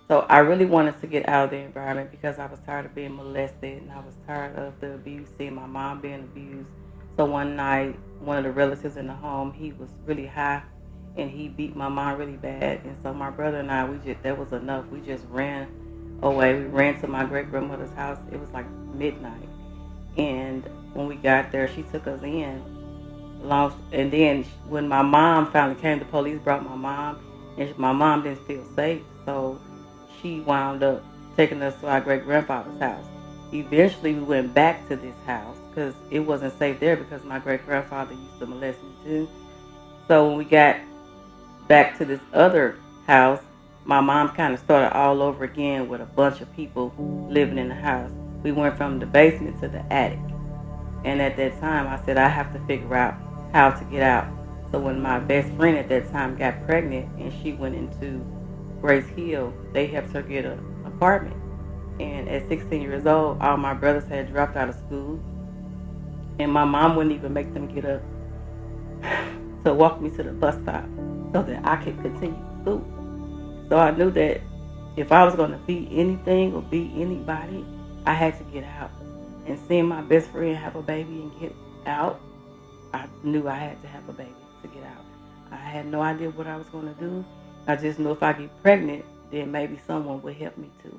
So I really wanted to get out of the environment because I was tired of being molested and I was tired of the abuse, seeing my mom being abused. So one night, one of the relatives in the home, he was really high and he beat my mom really bad. And so my brother and I, we just, that was enough. We just ran away. We ran to my great grandmother's house. It was like midnight. And when we got there, she took us in. And then when my mom finally came, the police brought my mom, and my mom didn't feel safe, so she wound up taking us to our great grandfather's house. Eventually, we went back to this house because it wasn't safe there because my great grandfather used to molest me too. So when we got back to this other house, my mom kind of started all over again with a bunch of people living in the house. We went from the basement to the attic. And at that time, I said, I have to figure out how to get out. So when my best friend at that time got pregnant and she went into Grace Hill, they helped her get an apartment. And at 16 years old, all my brothers had dropped out of school. And my mom wouldn't even make them get up to walk me to the bus stop so that I could continue school. So I knew that if I was going to be anything or be anybody, I had to get out. And seeing my best friend have a baby and get out, I knew I had to have a baby to get out. I had no idea what I was going to do. I just knew if I get pregnant, then maybe someone would help me too.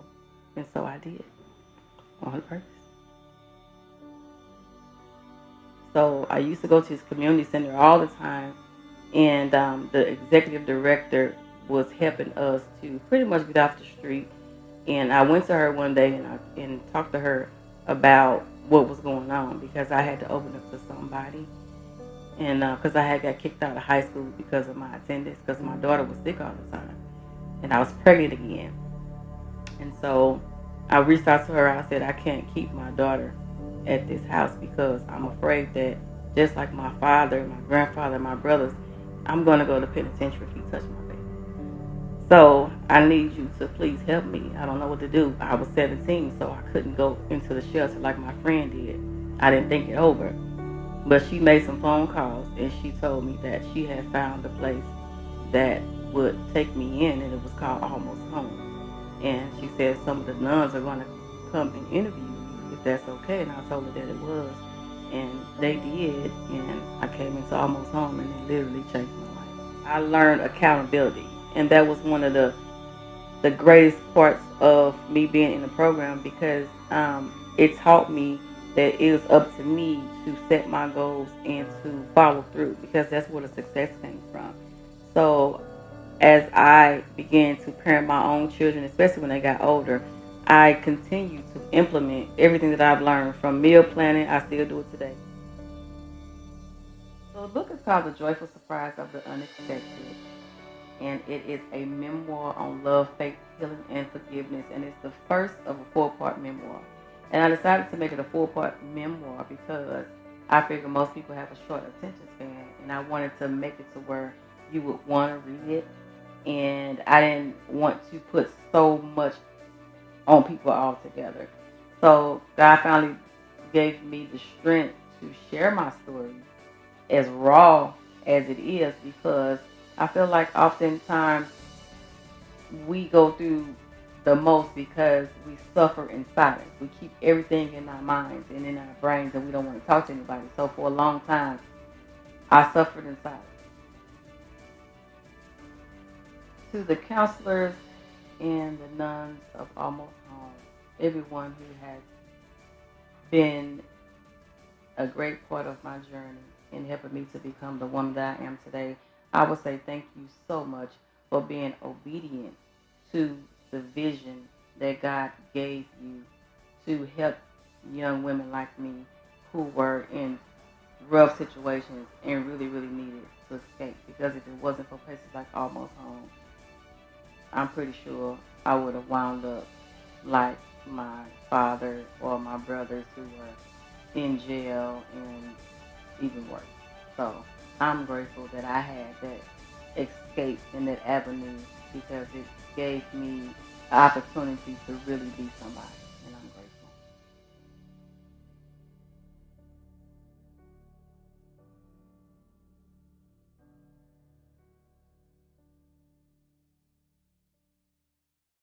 And so I did, on purpose. So I used to go to this community center all the time, and the executive director was helping us to pretty much get off the street. And I went to her one day and talked to her about what was going on because I had to open up to somebody. And because I had got kicked out of high school because of my attendance, because my daughter was sick all the time, and I was pregnant again. And so I reached out to her. I said, I can't keep my daughter at this house because I'm afraid that just like my father, my grandfather, my brothers, I'm going to go to penitentiary if you touch my baby. So I need you to please help me. I don't know what to do. I was 17, so I couldn't go into the shelter like my friend did. I didn't think it over. But she made some phone calls and she told me that she had found a place that would take me in, and it was called Almost Home. And she said some of the nuns are going to come and interview you if that's okay. And I told her that it was. And they did. And I came into Almost Home and it literally changed my life. I learned accountability. And that was one of the greatest parts of me being in the program because it taught me that it was up to me to set my goals and to follow through because that's where the success came from. So as I began to parent my own children, especially when they got older, I continued to implement everything that I've learned from meal planning. I still do it today. So the book is called The Joyful Surprise of the Unexpected, and it is a memoir on love, faith, healing, and forgiveness, and it's the first of a four-part memoir. And I decided to make it a four-part memoir because I figure most people have a short attention span, and I wanted to make it to where you would want to read it, and I didn't want to put so much on people altogether. So God finally gave me the strength to share my story as raw as it is because I feel like oftentimes we go through the most because we suffer in silence. We keep everything in our minds and in our brains and we don't want to talk to anybody. So for a long time, I suffered in silence. To the counselors and the nuns of Almost Home, everyone who has been a great part of my journey in helping me to become the woman that I am today, I would say thank you so much for being obedient to the vision that God gave you to help young women like me who were in rough situations and really, really needed to escape. Because if it wasn't for places like Almost Home, I'm pretty sure I would have wound up like my father or my brothers who were in jail and even worse. So I'm grateful that I had that escape and that avenue because it gave me the opportunity to really be somebody.